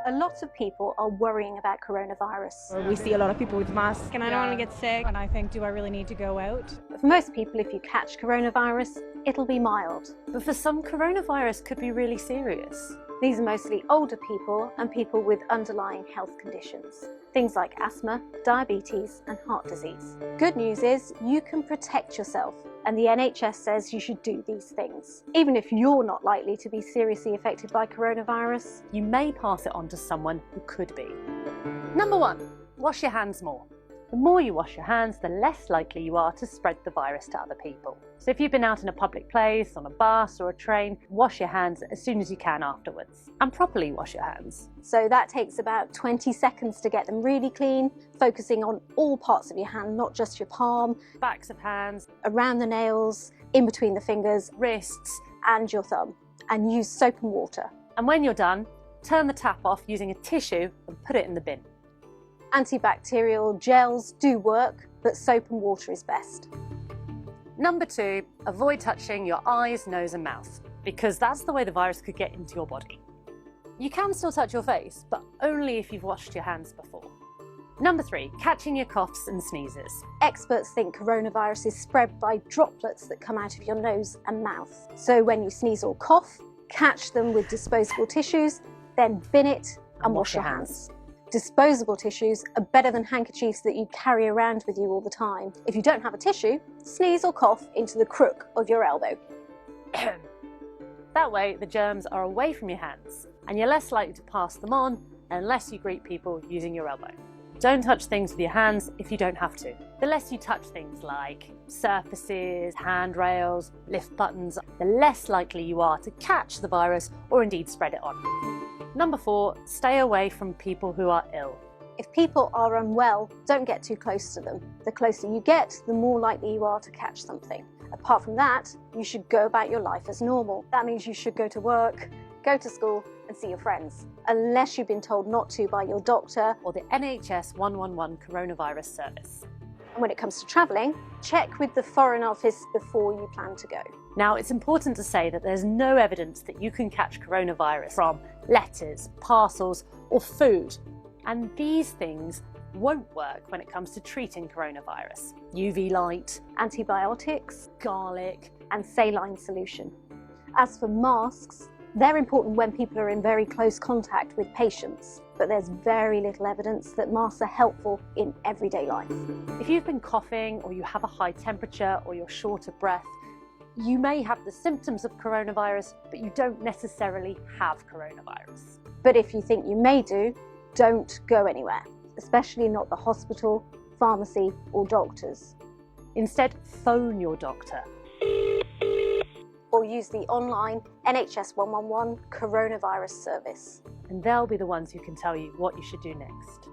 A lot of people are worrying about coronavirus. We see a lot of people with masks. And I don't want to get sick. And I think, do I really need to go out? For most people, if you catch coronavirus, it'll be mild. But for some, coronavirus could be really serious. These are mostly older people and people with underlying health conditions. Things like asthma, diabetes and heart disease. Good news is you can protect yourself, and the NHS says you should do these things. Even if you're not likely to be seriously affected by coronavirus, You may pass it on to someone who could be. Number 1, wash your hands more. The more you wash your hands, the less likely you are to spread the virus to other people. So if you've been out in a public place, on a bus or a train, wash your hands as soon as you can afterwards. And properly wash your hands. so that takes about 20 seconds to get them really clean, focusing on all parts of your hand, not just your palm, Backs of hands, around the nails, in between the fingers wrists, and your thumb, and use soap and water. and when you're done, turn the tap off using a tissue and put it in the bin. Antibacterial gels do work, but soap and water is best. Number 2, avoid touching your eyes, nose and mouth, because that's the way the virus could get into your body. You can still touch your face, but only if you've washed your hands before. Number 3, catching your coughs and sneezes. Experts think coronavirus is spread by droplets that come out of your nose and mouth. So when you sneeze or cough, catch them with disposable tissues, then bin it and wash your hands. Disposable tissues are better than handkerchiefs that you carry around with you all the time. If you don't have a tissue, sneeze or cough into the crook of your elbow. That way, the germs are away from your hands, and you're less likely to pass them on unless you greet people using your elbow. Don't touch things with your hands if you don't have to. The less you touch things like surfaces, handrails, lift buttons, the less likely you are to catch the virus or indeed spread it on. Number 4, stay away from people who are ill. If people are unwell, don't get too close to them. The closer you get, the more likely you are to catch something. Apart from that, you should go about your life as normal. That means you should go to work, go to school and see your friends, unless you've been told not to by your doctor. Or the NHS 111 coronavirus service. And when it comes to travelling, check with the Foreign Office before you plan to go. Now, it's important to say that there's no evidence that you can catch coronavirus from letters, parcels, or food. And these things won't work when it comes to treating coronavirus. UV light, Antibiotics garlic. and saline solution. As for masks, they're important when people are in very close contact with patients, but there's very little evidence that masks are helpful in everyday life. If you've been coughing or you have a high temperature or you're short of breath, you may have the symptoms of coronavirus, but you don't necessarily have coronavirus. But if you think you may do, don't go anywhere, especially not the hospital, pharmacy or doctors. Instead, phone your doctor. Or use the online NHS 111 coronavirus service. And they'll be the ones who can tell you what you should do next.